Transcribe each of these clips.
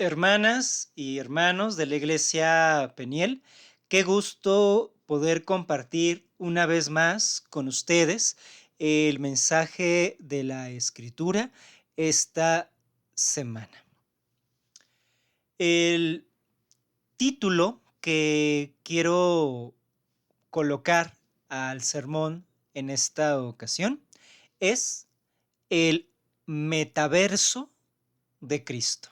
Hermanas y hermanos de la Iglesia Peniel, qué gusto poder compartir una vez más con ustedes el mensaje de la Escritura esta semana. El título que quiero colocar al sermón en esta ocasión es el metaverso de Cristo.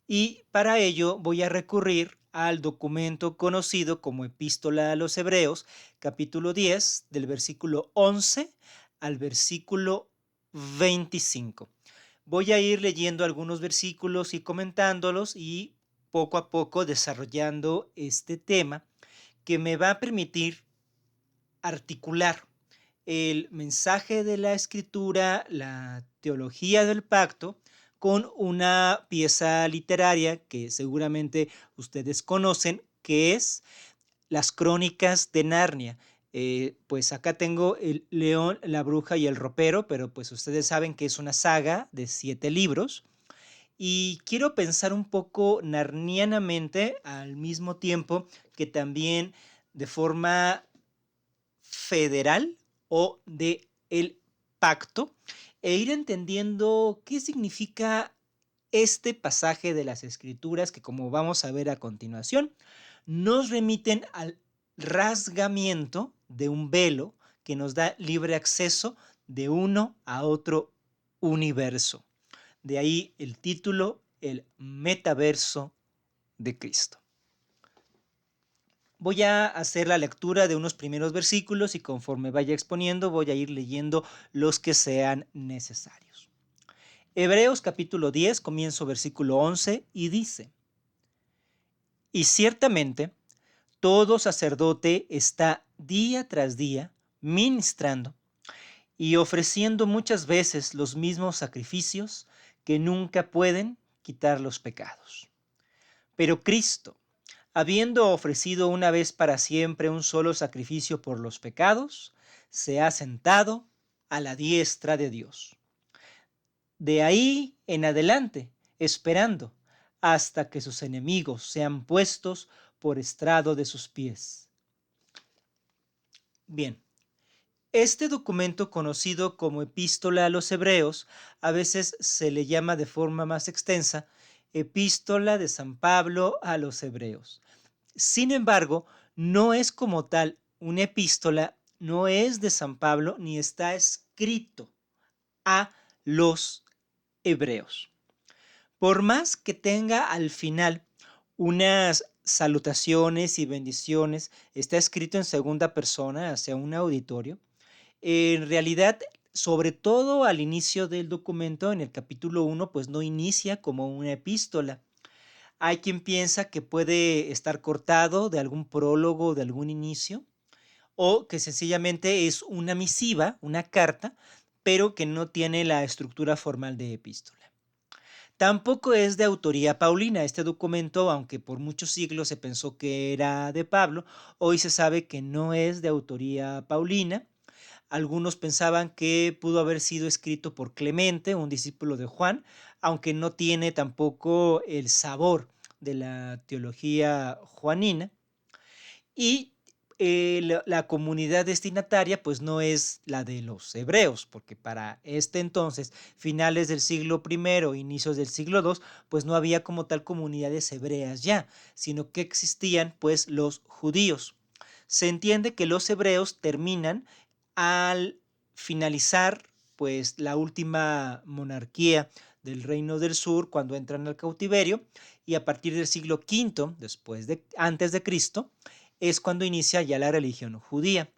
Y para ello voy a recurrir al documento conocido como Epístola a los Hebreos, capítulo 10, del versículo 11 al versículo 25. Voy a ir leyendo algunos versículos y comentándolos y poco a poco desarrollando este tema que me va a permitir articular el mensaje de la Escritura, la teología del pacto, con una pieza literaria que seguramente ustedes conocen, que es Las Crónicas de Narnia. Pues acá tengo El León, la Bruja y el Ropero, pero pues ustedes saben que es una saga de 7 libros. Y quiero pensar un poco narnianamente al mismo tiempo que también de forma federal o de el pacto e ir entendiendo qué significa este pasaje de las Escrituras que, como vamos a ver a continuación, nos remiten al rasgamiento de un velo que nos da libre acceso de uno a otro universo. De ahí el título, el metaverso de Cristo. Voy a hacer la lectura de unos primeros versículos y conforme vaya exponiendo voy a ir leyendo los que sean necesarios. Hebreos capítulo 10, comienzo versículo 11 y dice: Y ciertamente todo sacerdote está día tras día ministrando y ofreciendo muchas veces los mismos sacrificios que nunca pueden quitar los pecados. Pero Cristo, habiendo ofrecido una vez para siempre un solo sacrificio por los pecados, se ha sentado a la diestra de Dios. De ahí en adelante, esperando hasta que sus enemigos sean puestos por estrado de sus pies. Bien, este documento conocido como Epístola a los Hebreos, a veces se le llama de forma más extensa Epístola de San Pablo a los Hebreos. Sin embargo, no es como tal una epístola, no es de San Pablo ni está escrito a los hebreos. Por más que tenga al final unas salutaciones y bendiciones, está escrito en segunda persona hacia un auditorio, en realidad, sobre todo al inicio del documento, en el capítulo 1, pues no inicia como una epístola. Hay quien piensa que puede estar cortado de algún prólogo, de algún inicio, o que sencillamente es una misiva, una carta, pero que no tiene la estructura formal de epístola. Tampoco es de autoría paulina. Este documento, aunque por muchos siglos se pensó que era de Pablo, hoy se sabe que no es de autoría paulina. Algunos pensaban que pudo haber sido escrito por Clemente, un discípulo de Juan, aunque no tiene tampoco el sabor de la teología juanina. Y la comunidad destinataria pues no es la de los hebreos, porque para este entonces, finales del siglo I, inicios del siglo II, pues no había como tal comunidades hebreas ya, sino que existían pues los judíos. Se entiende que los hebreos terminan al finalizar pues la última monarquía del Reino del Sur cuando entran al cautiverio, y a partir del siglo V antes de Cristo es cuando inicia ya la religión judía.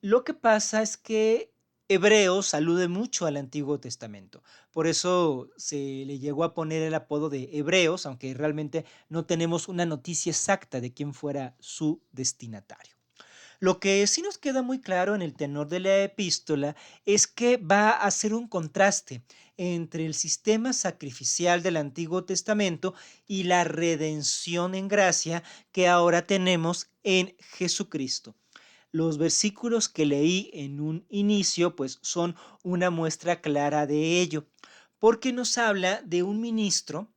Lo que pasa es que Hebreos alude mucho al Antiguo Testamento, por eso se le llegó a poner el apodo de Hebreos, aunque realmente no tenemos una noticia exacta de quién fuera su destinatario. Lo que sí nos queda muy claro en el tenor de la epístola es que va a hacer un contraste entre el sistema sacrificial del Antiguo Testamento y la redención en gracia que ahora tenemos en Jesucristo. Los versículos que leí en un inicio pues son una muestra clara de ello, porque nos habla de un ministro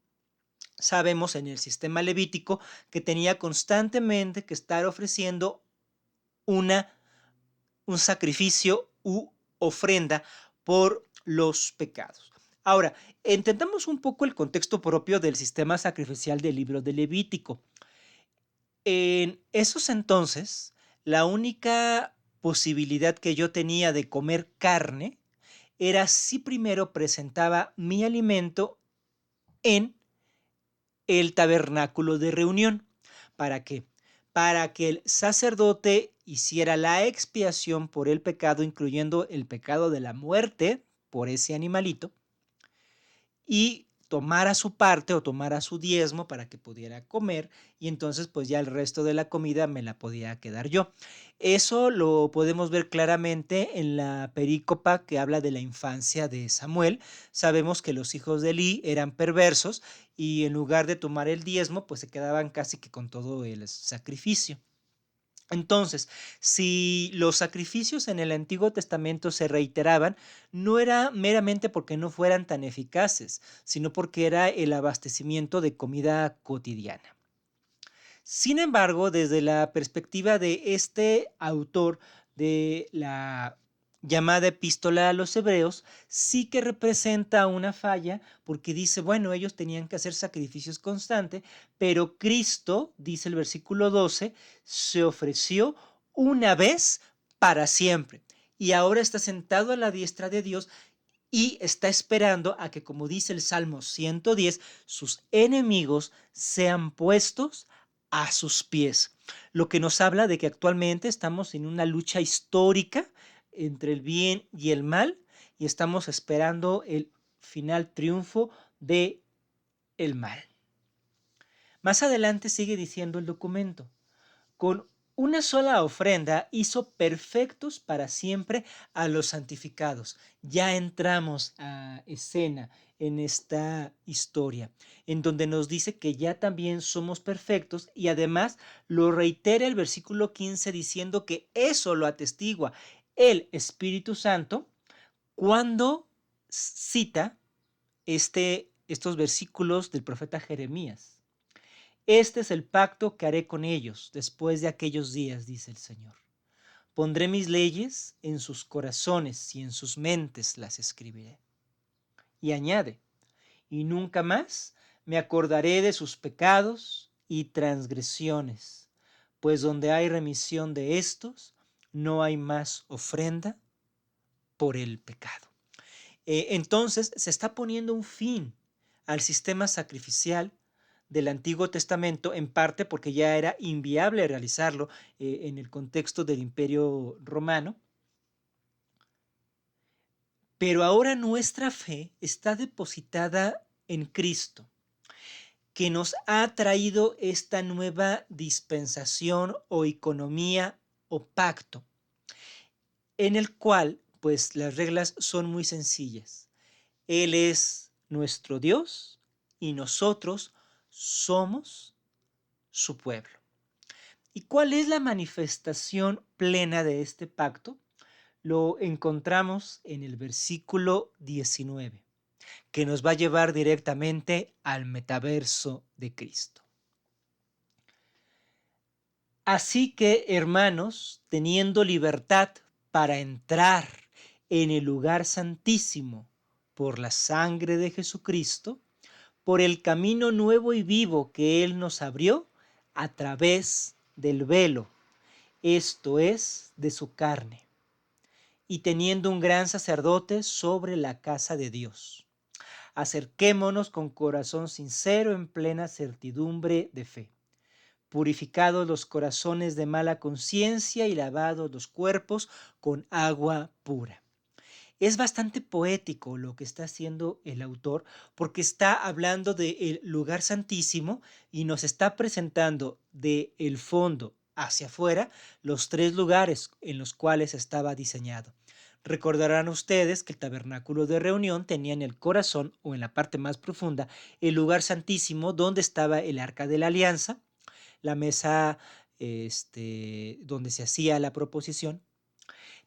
Sabemos en el sistema levítico que tenía constantemente que estar ofreciendo una, un sacrificio u ofrenda por los pecados. Ahora, entendamos un poco el contexto propio del sistema sacrificial del libro de Levítico. En esos entonces, la única posibilidad que yo tenía de comer carne era si primero presentaba mi alimento en el tabernáculo de reunión. ¿Para qué? Para que el sacerdote hiciera la expiación por el pecado, incluyendo el pecado de la muerte por ese animalito, y tomara su parte o tomara su diezmo para que pudiera comer y entonces pues ya el resto de la comida me la podía quedar yo. Eso lo podemos ver claramente en la perícopa que habla de la infancia de Samuel. Sabemos que los hijos de Eli eran perversos y en lugar de tomar el diezmo pues se quedaban casi que con todo el sacrificio. Entonces, si los sacrificios en el Antiguo Testamento se reiteraban, no era meramente porque no fueran tan eficaces, sino porque era el abastecimiento de comida cotidiana. Sin embargo, desde la perspectiva de este autor de la llamada epístola a los hebreos, sí que representa una falla porque dice, bueno, ellos tenían que hacer sacrificios constantes, pero Cristo, dice el versículo 12, se ofreció una vez para siempre y ahora está sentado a la diestra de Dios y está esperando a que, como dice el Salmo 110, sus enemigos sean puestos a sus pies. Lo que nos habla de que actualmente estamos en una lucha histórica entre el bien y el mal y estamos esperando el final triunfo de el mal. Más adelante sigue diciendo el documento, con una sola ofrenda hizo perfectos para siempre a los santificados. Ya entramos a escena en esta historia, en donde nos dice que ya también somos perfectos y además lo reitera el versículo 15 diciendo que eso lo atestigua el Espíritu Santo cuando cita estos versículos del profeta Jeremías. Este es el pacto que haré con ellos después de aquellos días, dice el Señor. Pondré mis leyes en sus corazones y en sus mentes las escribiré. Y añade, y nunca más me acordaré de sus pecados y transgresiones, pues donde hay remisión de estos, no hay más ofrenda por el pecado. Entonces se está poniendo un fin al sistema sacrificial del Antiguo Testamento, en parte porque ya era inviable realizarlo en el contexto del Imperio Romano. Pero ahora nuestra fe está depositada en Cristo, que nos ha traído esta nueva dispensación o economía o pacto, en el cual pues las reglas son muy sencillas. Él es nuestro Dios y nosotros somos su pueblo. ¿Y cuál es la manifestación plena de este pacto? Lo encontramos en el versículo 19, que nos va a llevar directamente al metaverso de Cristo. Así que, hermanos, teniendo libertad para entrar en el lugar santísimo por la sangre de Jesucristo, por el camino nuevo y vivo que Él nos abrió a través del velo, esto es, de su carne, y teniendo un gran sacerdote sobre la casa de Dios. Acerquémonos con corazón sincero en plena certidumbre de fe, purificados los corazones de mala conciencia y lavados los cuerpos con agua pura. Es bastante poético lo que está haciendo el autor porque está hablando del lugar santísimo y nos está presentando de el fondo hacia afuera los tres lugares en los cuales estaba diseñado. Recordarán ustedes que el tabernáculo de reunión tenía en el corazón o en la parte más profunda el lugar santísimo donde estaba el arca de la alianza, la mesa donde se hacía la proposición.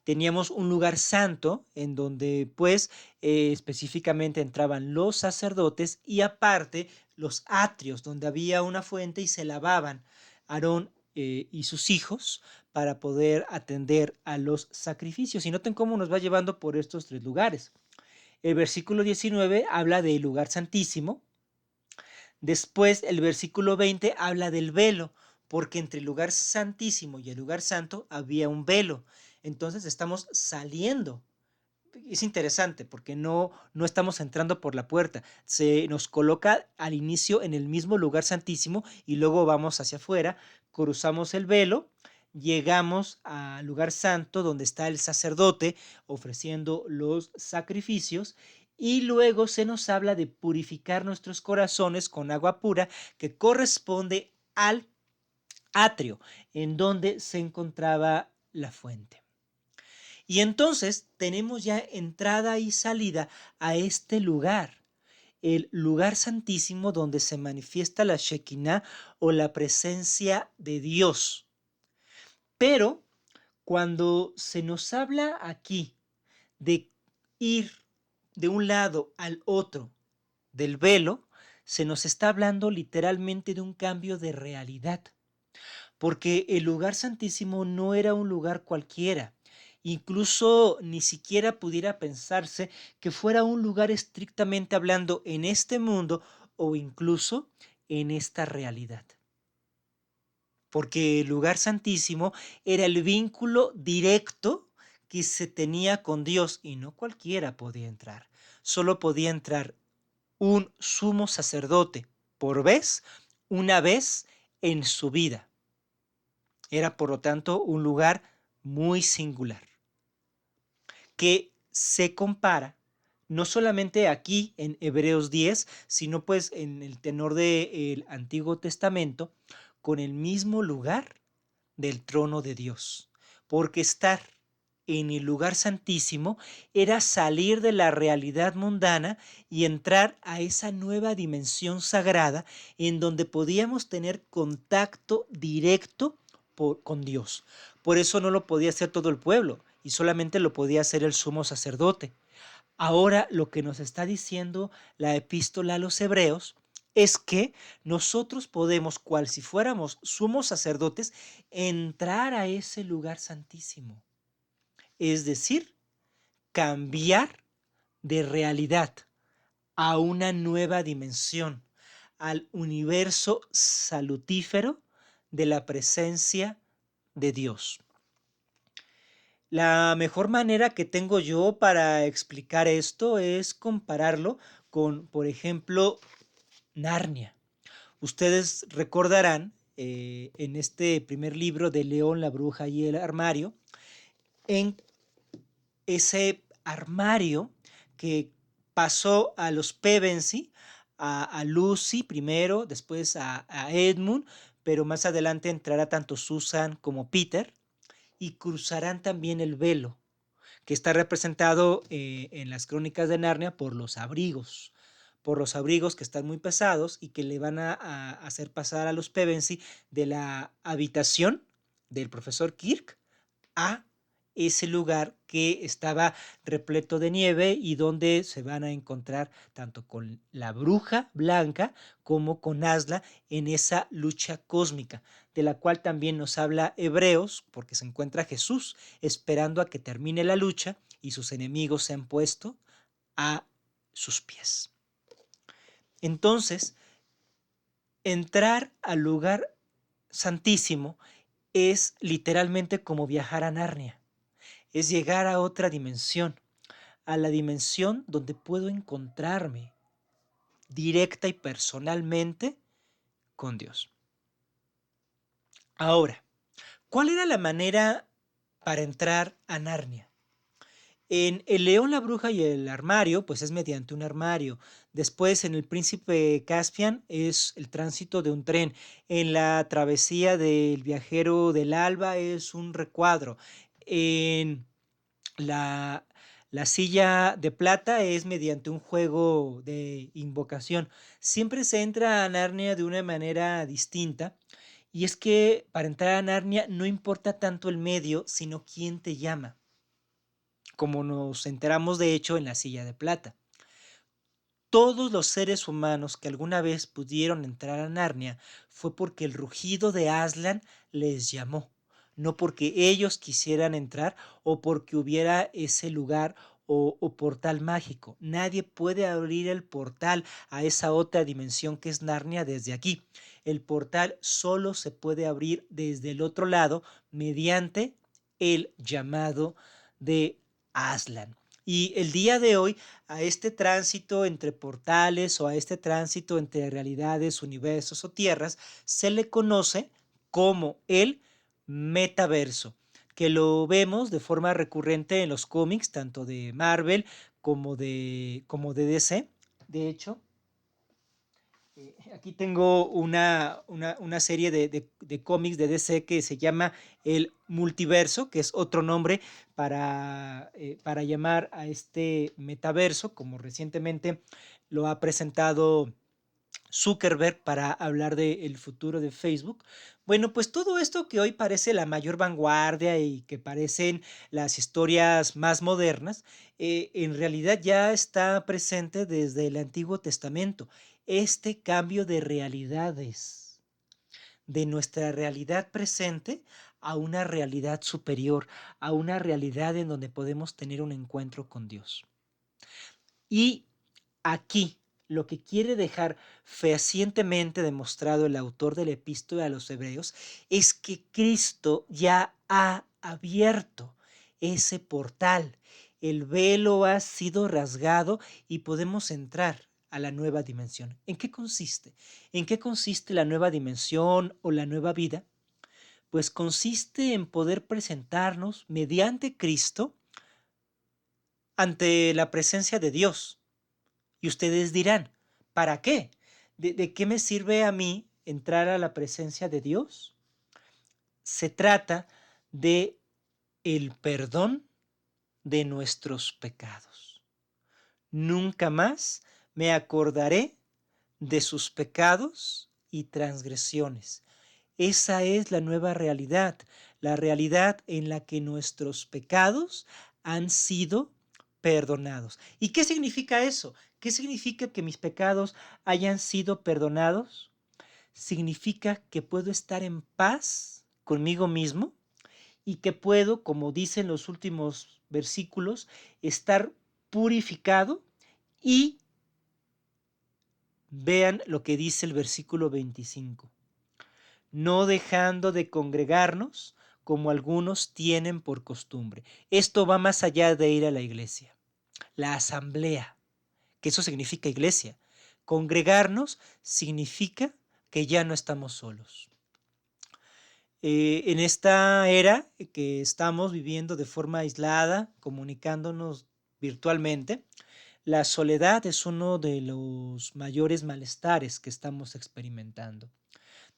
Teníamos un lugar santo en donde, pues, específicamente entraban los sacerdotes y aparte los atrios, donde había una fuente y se lavaban Aarón y sus hijos para poder atender a los sacrificios. Y noten cómo nos va llevando por estos tres lugares. El versículo 19 habla del lugar santísimo. Después, el versículo 20 habla del velo, porque entre el lugar santísimo y el lugar santo había un velo. Entonces estamos saliendo. Es interesante porque no estamos entrando por la puerta. Se nos coloca al inicio en el mismo lugar santísimo y luego vamos hacia afuera, cruzamos el velo, llegamos al lugar santo donde está el sacerdote ofreciendo los sacrificios y luego se nos habla de purificar nuestros corazones con agua pura que corresponde al atrio en donde se encontraba la fuente. Y entonces tenemos ya entrada y salida a este lugar, el lugar santísimo donde se manifiesta la Shekinah o la presencia de Dios. Pero cuando se nos habla aquí de ir de un lado al otro del velo, se nos está hablando literalmente de un cambio de realidad, porque el lugar santísimo no era un lugar cualquiera. Incluso ni siquiera pudiera pensarse que fuera un lugar estrictamente hablando en este mundo o incluso en esta realidad. Porque el lugar santísimo era el vínculo directo que se tenía con Dios y no cualquiera podía entrar. Solo podía entrar un sumo sacerdote por vez, una vez en su vida. Era, por lo tanto, un lugar muy singular, que se compara no solamente aquí en Hebreos 10, sino pues en el tenor del Antiguo Testamento, con el mismo lugar del trono de Dios. Porque estar en el lugar santísimo era salir de la realidad mundana y entrar a esa nueva dimensión sagrada en donde podíamos tener contacto directo con Dios. Por eso no lo podía hacer todo el pueblo y solamente lo podía hacer el sumo sacerdote. Ahora lo que nos está diciendo la epístola a los hebreos es que nosotros podemos, cual si fuéramos sumos sacerdotes, entrar a ese lugar santísimo. Es decir, cambiar de realidad a una nueva dimensión, al universo salutífero de la presencia de Dios. La mejor manera que tengo yo para explicar esto es compararlo con, por ejemplo, Narnia. Ustedes recordarán en este primer libro de León, la bruja y el armario, en ese armario que pasó a los Pevensey, a Lucy primero, después a Edmund, pero más adelante entrará tanto Susan como Peter y cruzarán también el velo, que está representado en las crónicas de Narnia por los abrigos que están muy pesados y que le van a hacer pasar a los Pevensey de la habitación del profesor Kirk a ese lugar que estaba repleto de nieve y donde se van a encontrar tanto con la bruja blanca como con Asla en esa lucha cósmica, de la cual también nos habla Hebreos, porque se encuentra Jesús esperando a que termine la lucha y sus enemigos se han puesto a sus pies. Entonces, entrar al lugar santísimo es literalmente como viajar a Narnia. Es llegar a otra dimensión, a la dimensión donde puedo encontrarme directa y personalmente con Dios. Ahora, ¿cuál era la manera para entrar a Narnia? En El León, la Bruja y el Armario, pues es mediante un armario. Después, en El Príncipe Caspian, es el tránsito de un tren. En La Travesía del Viajero del Alba es un recuadro. En La, la Silla de Plata es mediante un juego de invocación. Siempre se entra a Narnia de una manera distinta. Y es que para entrar a Narnia no importa tanto el medio, sino quién te llama. como nos enteramos de hecho en la silla de plata. Todos los seres humanos que alguna vez pudieron entrar a Narnia fue porque el rugido de Aslan les llamó, no porque ellos quisieran entrar o porque hubiera ese lugar o portal mágico. Nadie puede abrir el portal a esa otra dimensión que es Narnia desde aquí. El portal solo se puede abrir desde el otro lado mediante el llamado de Aslan. Y el día de hoy, a este tránsito entre portales o a este tránsito entre realidades, universos o tierras, se le conoce como el metaverso, que lo vemos de forma recurrente en los cómics, tanto de Marvel como de DC. De hecho, aquí tengo una serie de cómics de DC que se llama El Multiverso, que es otro nombre para llamar a este metaverso, como recientemente lo ha presentado Zuckerberg para hablar del futuro de Facebook. Bueno, pues todo esto que hoy parece la mayor vanguardia y que parecen las historias más modernas, en realidad ya está presente desde el Antiguo Testamento. Este cambio de realidades, de nuestra realidad presente a una realidad superior, a una realidad en donde podemos tener un encuentro con Dios. Y aquí lo que quiere dejar fehacientemente demostrado el autor de la epístola a los hebreos es que Cristo ya ha abierto ese portal. El velo ha sido rasgado y podemos entrar a la nueva dimensión. ¿En qué consiste? ¿En qué consiste la nueva dimensión o la nueva vida? Pues consiste en poder presentarnos mediante Cristo ante la presencia de Dios. Y ustedes dirán, ¿para qué? ¿De qué me sirve a mí entrar a la presencia de Dios? Se trata de el perdón de nuestros pecados. Nunca más me acordaré de sus pecados y transgresiones. Esa es la nueva realidad, la realidad en la que nuestros pecados han sido perdonados. ¿Y qué significa eso? ¿Qué significa que mis pecados hayan sido perdonados? Significa que puedo estar en paz conmigo mismo y que puedo, como dicen los últimos versículos, estar purificado y vean lo que dice el versículo 25. No dejando de congregarnos como algunos tienen por costumbre. Esto va más allá de ir a la iglesia. La asamblea, que eso significa iglesia. Congregarnos significa que ya no estamos solos. En esta era que estamos viviendo de forma aislada, comunicándonos virtualmente, la soledad es uno de los mayores malestares que estamos experimentando.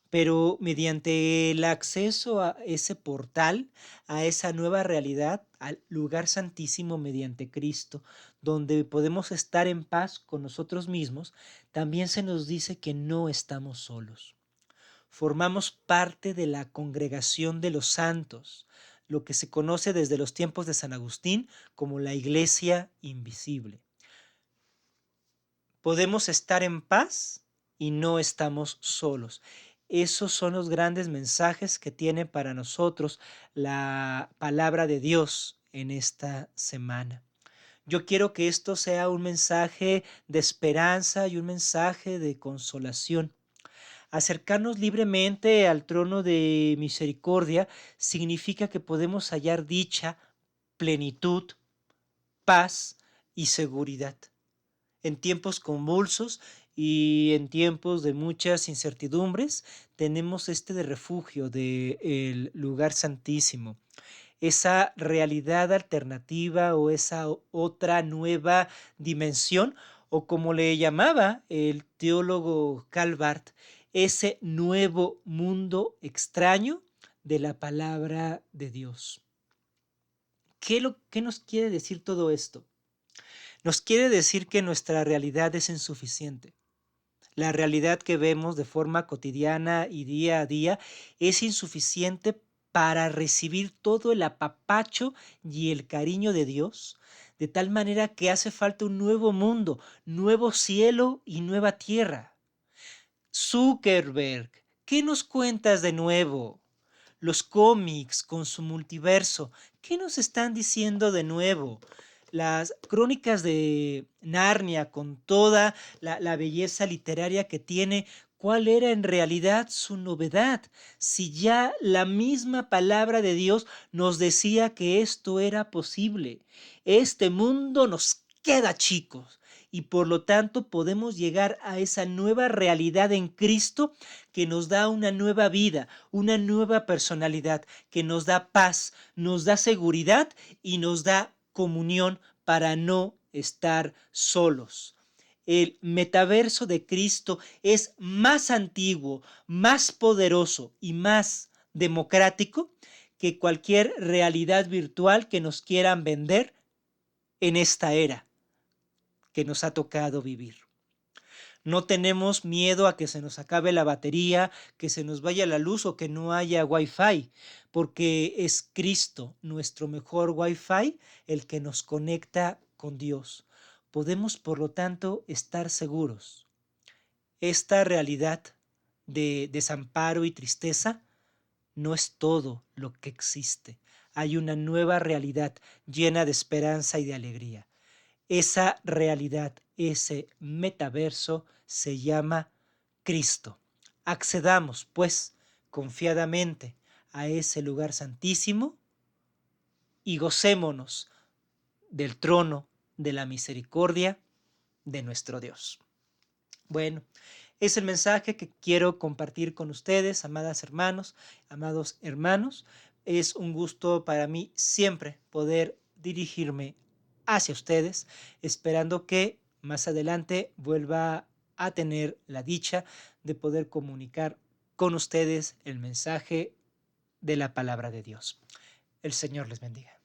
Pero mediante el acceso a ese portal, a esa nueva realidad, al lugar santísimo mediante Cristo, donde podemos estar en paz con nosotros mismos, también se nos dice que no estamos solos. Formamos parte de la congregación de los santos, lo que se conoce desde los tiempos de San Agustín como la iglesia invisible. Podemos estar en paz y no estamos solos. Esos son los grandes mensajes que tiene para nosotros la palabra de Dios en esta semana. Yo quiero que esto sea un mensaje de esperanza y un mensaje de consolación. Acercarnos libremente al trono de misericordia significa que podemos hallar dicha, plenitud, paz y seguridad. En tiempos convulsos y en tiempos de muchas incertidumbres, tenemos este de refugio del lugar santísimo, esa realidad alternativa o esa otra nueva dimensión, o como le llamaba el teólogo Calvart, ese nuevo mundo extraño de la palabra de Dios. ¿Qué nos quiere decir todo esto? Nos quiere decir que nuestra realidad es insuficiente. La realidad que vemos de forma cotidiana y día a día es insuficiente para recibir todo el apapacho y el cariño de Dios, de tal manera que hace falta un nuevo mundo, nuevo cielo y nueva tierra. Zuckerberg, ¿qué nos cuentas de nuevo? Los cómics con su multiverso, ¿qué nos están diciendo de nuevo? Las crónicas de Narnia con toda la belleza literaria que tiene, ¿cuál era en realidad su novedad? Si ya la misma palabra de Dios nos decía que esto era posible. Este mundo nos queda chicos y por lo tanto podemos llegar a esa nueva realidad en Cristo que nos da una nueva vida, una nueva personalidad, que nos da paz, nos da seguridad y nos da comunión para no estar solos. El metaverso de Cristo es más antiguo, más poderoso y más democrático que cualquier realidad virtual que nos quieran vender en esta era que nos ha tocado vivir. No tenemos miedo a que se nos acabe la batería, que se nos vaya la luz o que no haya Wi-Fi, porque es Cristo, nuestro mejor Wi-Fi, el que nos conecta con Dios. Podemos, por lo tanto, estar seguros. Esta realidad de desamparo y tristeza no es todo lo que existe. Hay una nueva realidad llena de esperanza y de alegría. Esa realidad, ese metaverso se llama Cristo. Accedamos, pues, confiadamente a ese lugar santísimo y gocémonos del trono de la misericordia de nuestro Dios. Bueno, es el mensaje que quiero compartir con ustedes, amadas hermanos, amados hermanos. Es un gusto para mí siempre poder dirigirme hacia ustedes, esperando que más adelante vuelva a tener la dicha de poder comunicar con ustedes el mensaje de la palabra de Dios. El Señor les bendiga.